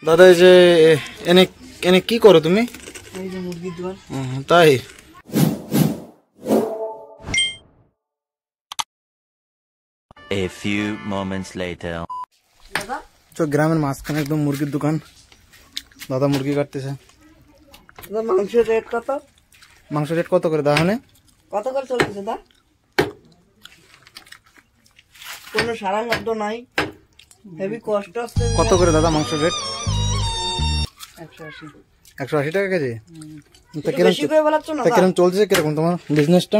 দাদা এই যে এনে এনে কি করো তুমি? এই যে মুরগির দোকান। তাই A few moments later. দাদা তো গ্রামের মাঝখানে একদম মুরগির দোকান। দাদা মুরগি কাটতেছে। দাদা মাংসের রেট কত? মাংস রেট কত করে দাহনে? কত করে চলতেছে দা? কোনো সারা শব্দ নাই, হেভি কষ্ট আছে। কত করে দাদা মাংস রেট? 180। 180 টাকা কেজি। তা একটু বেশি করে বলাচ্ছ না? কিরকম চলছে, কিরকম তোমার বিজনেসটা?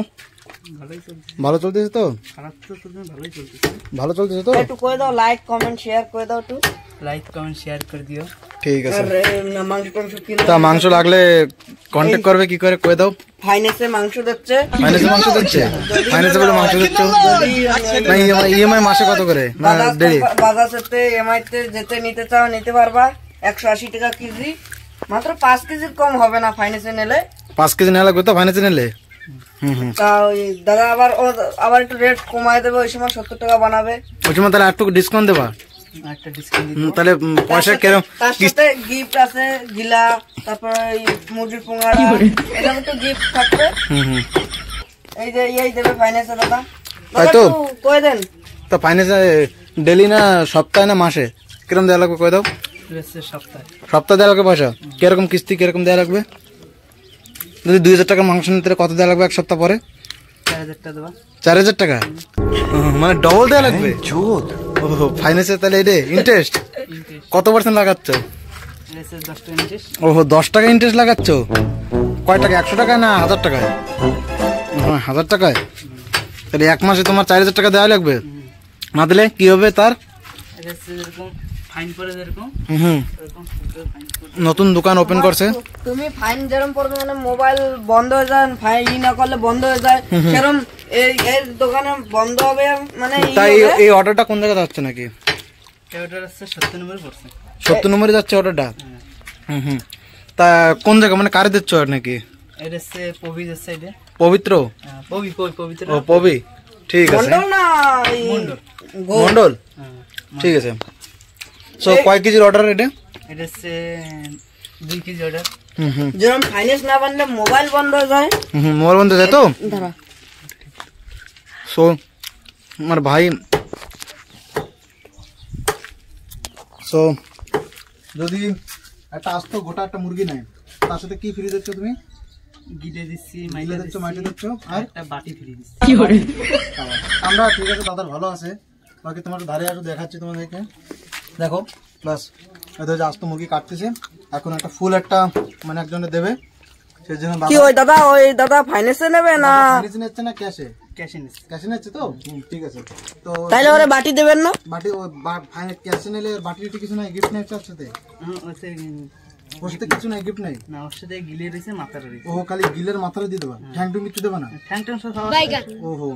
ভালোই চলছে। ভালো চলতেছে তো? খারাপ তো চলছে, ভালোই চলতেছে। ভালো চলতেছে তো? একটু করে দাও, লাইক কমেন্ট শেয়ার করে দাও, একটু লাইক কমেন্ট শেয়ার করে দিও। ঠিক আছে। আর মাংস টাংস কিলো তা মাংস লাগলে কন্টাক্ট করবে কি করে কয়ে দাও। ফাইনেন্সে মাংস দিচ্ছে। ফাইন্যান্সে মাংস দিচ্ছে? ফাইন্যান্সে বলে মাংস দিচ্ছ না? ইএমআই মাসে কত করে না ডেলি? বাজারে এমআই তে যেতে নিতে চাও নিতে পারবা। 180 টাকা কেজি, মাত্র 5 কেজির কম হবে না ফাইন্যান্সে নিলে। 5 কেজি নেওয়া লাগবে তো ফাইন্যান্সে নিলে? তা ওই দাদা আবার একটু রেট কমায় দেবে, ওই সময় 70 টাকা বানাবে। ওই সময় তাহলে একটু ডিসকাউন্ট দেবা? একটা ডিসকাউন্ট দিই। তাহলে পয়সা কেরম? তার সাথে গিফট আছে, গিলা, তারপরে মুরগির পোঙ্গাড়া, এটা একটু গিফট থাকবে। এই যে এই দেবে ফাইন্যান্সে দাদা। তাই তো? কই দেন। তা ফাইন্যান্সে ডেলি না সপ্তাহে না মাসে কিরকম দেওয়া লাগবে কয়ে দাও। সপ্তাহে দেওয়া লাগবে পয়সা? কিরকম কিস্তি কিরকম দেওয়া লাগবে? যদি 2000 টাকা মাংস নিতে কত দেওয়া লাগবে এক সপ্তাহ পরে? 4000 টাকা দেবা। 4000 টাকা মানে ডবল দেওয়া লাগবে? ফাইন্যান্সে তাহলে এটা ইন্টারেস্ট কত % লাগাচ্ছ? 10 টাকা ইন্টারেস্ট লাগাচ্ছ? কয় টাকা, 100 টাকা না 1000 টাকায়? 1000 টাকায়। তাহলে এক মাসে তোমার 4000 টাকা দেওয়া লাগবে, না দিলে কি হবে তার? নতুন দোকান ওপেন করছে। তুমি ফাইন যেরকম পড়বে, মানে মোবাইল বন্ধ হয়ে যায়, ফাইন না করলে বন্ধ হয়ে যায়, সেরকম এই দোকানে বন্ধ হবে। মানে তাই এই অর্ডারটা কোন জায়গায় যাচ্ছে নাকি? অর্ডার আছে 70 নম্বরে পড়ছে। 70 নম্বরে যাচ্ছে অর্ডারটা? তা কোন জায়গা, মানে কারে দিচ্ছ নাকি? এটা হচ্ছে পবিত্র সাইডে। পবিত্র? পবিত্র। ও পবি, ঠিক আছে। মন্ডল না মন্ডল, ঠিক আছে। সো কয় কেজির অর্ডার এটা? এটা হচ্ছে 2 কেজি অর্ডার। যেরকম ফাইন্যান্স না বানলে মোবাইল বন্ধ হয়ে যায়। মোবাইল বন্ধ হয়ে যায় তো? সো আমার ভাই, সো যদি একটা আস্ত গোটা একটা মুরগি নেয়, তার সাথে কি ফ্রি দিচ্ছ তুমি? গিলে দিচ্ছি, মাইলে দিচ্ছ, মাইলে দিচ্ছ, আর একটা বাটি ফ্রি দিচ্ছি। আমরা ঠিক আছে, দাদার ভালো আছে। বাকি তোমার ধারে আসো, দেখাচ্ছি তোমাদেরকে। দেখো প্লাস আস্ত মুরগি কাটতেছে। এখন একটা ফুল একটা মানে একজনে দেবে, সেই জন্য কি ওই দাদা ফাইন্যান্সে নেবে না ফাইন্যান্সে নিচ্ছে না ক্যাশে? ক্যাশে নিচ্ছে তো, ঠিক আছে। তো তাইলে ওরে বাটি দেবেন না? বাটি ক্যাশে নিলে বাটির কিছু নাই, গিফট নেই তার সাথে? ওর সাথে কিছু নাই, গিফট নাই না, ওর সাথে গিলে রয়েছে, মাথা রয়েছে। ও খালি গিলের মাথাটা দিয়ে দেবা, ঠ্যাং টুং কিছু দেবে না? ঠ্যাং ট্যাং সব ওহো,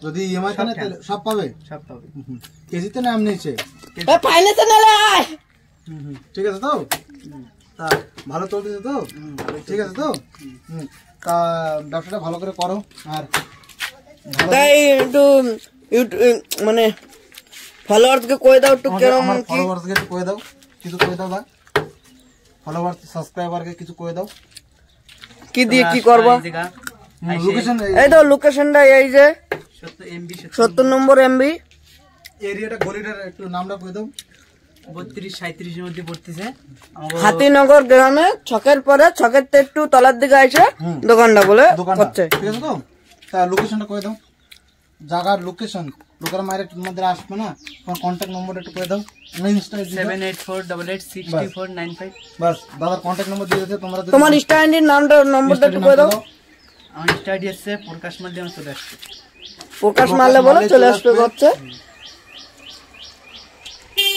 যদি ইএমআই থাকে তাহলে সব পাবে? সব পাবে। কেজিতে না এমনিছে? ফাইন্যান্সে নিলে ঠিক আছে তো? তা ভালো চলতেছে তো? ঠিক আছে তো? তা ব্যবসাটা ভালো করে করো। আর তাই একটু মানে ফলোয়ারকে কই দাও একটু কেরম কি? ফলোয়ারকে একটু কই দাও, কিছু কই দাও না? ফলোয়ার সাবস্ক্রাইবারকে কিছু কই দাও। কি দিয়ে কি করব? লোকেশন এই তো লোকেশনটা এই যে 70 নম্বর এমবি এরিয়াটা, গলিটার একটু নামটা কই দাও। 32-37 এর মধ্যে পড়তেছে। হাতিনগর গ্রামে ছকের পরে, ছকের তে একটু তলার দিকে আসে দোকানটা বলে হচ্ছে। ঠিক আছে তো? তা লোকেশনটা কই দাও, জায়গার লোকেশন। লোকের মায়ের তোমাদের আসবে না, তোমার কন্ট্যাক্ট নম্বরটা একটু কই দাও। 7848886495। বাস দাদার কন্ট্যাক্ট নম্বর দিয়ে দিতে তোমরা। তোমার স্ট্যান্ডের নম্বরটা একটু কই দাও। আমার স্টাডি আছে প্রকাশ মারলে আমার চলে আসছে। প্রকাশ মারলে বলো চলে আসবে হচ্ছে।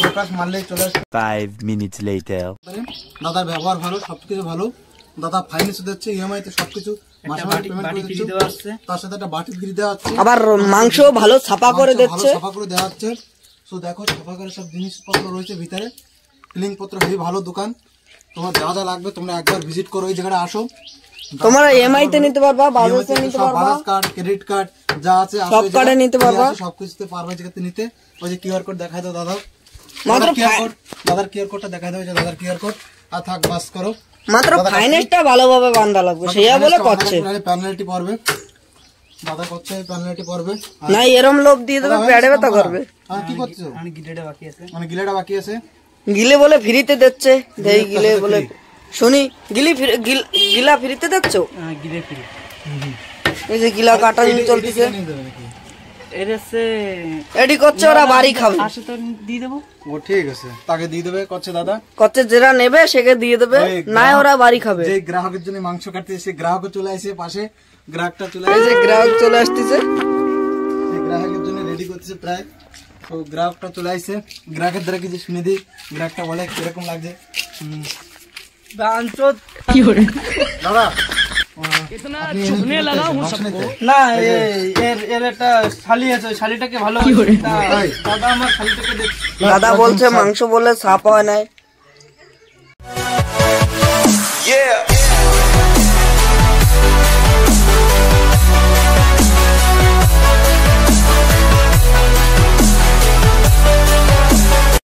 প্রকাশ মারলেই চলে আসবে। 5 minutes later. দাদার ব্যবহার ভালো, সবকিছু ভালো। দাদা ফাইন্যান্স দিচ্ছে, ইএমআই তে সবকিছু মাসে মাসে পেমেন্ট করে দিচ্ছে। তার সাথে একটা বাটি ফ্রি দেওয়া হচ্ছে। আবার মাংস ভালো ছাপা করে দিচ্ছে, ছাপা করে দেওয়া হচ্ছে। সো দেখো ছাপা করে সব জিনিসপত্র রয়েছে ভিতরে, ক্লিনিং পত্র হেভি ভালো দোকান। তোমার যা যা লাগবে তোমরা একবার ভিজিট করো, এই জায়গাটা আসো। তোমরা ইএমআই তে নিতে পারবা, বাজাজে নিতে পারবা, বাজাজ কার্ড, ক্রেডিট কার্ড যা আছে সব কার্ডে নিতে পারবা, সবকিছুতে পারবে জায়গাতে নিতে। ওই যে কিউআর কোড দেখাই দাও দাদা, মাত্র দাদার কিউআর কোডটা দেখা দেবে, দাদার কিউআর কোড। আর থাক, বাস করো। মাত্র ফাইন্যান্সটা ভালোভাবে বান্ধা লাগবে, সেইয়া বলে করছে। পেনাল্টি পড়বে, দাদা করছে পেনাল্টি পড়বে। না এরম লোভ দিয়ে দেবে, পেড়ে ব্যথা করবে। আর কি করছো? মানে গিলেটা বাকি আছে। গিলে বলে ফ্রিতে দিচ্ছে, দেই গিলে বলে শুনি গিলা ফ্রিতে দিচ্ছ? এই যে গিলা কাটা চলতেছে, এডি করছে, ওরা বাড়ি খাবে। ও ঠিক আছে, তাকে দিয়ে দেবে করছে দাদা। করছে যেটা নেবে সেকে দিয়ে দেবে, না ওরা বাড়ি খাবে। যে গ্রাহকের জন্য মাংস কাটতে সে গ্রাহক চলে আসে পাশে, গ্রাহকটা চলে এই যে গ্রাহক চলে আসতেছে, সেই গ্রাহকের জন্য রেডি করতেছে প্রায়। তো গ্রাহকটা চলে আসছে, গ্রাহকের দ্বারা কিছু শুনে দিই, গ্রাহকটা বলে কিরকম লাগছে। দাদা না এর একটা শালি আছে, শালিটাকে ভালো দাদা আমার শালিটাকে দাদা বলছে মাংস বলে সাপ হয় নাই।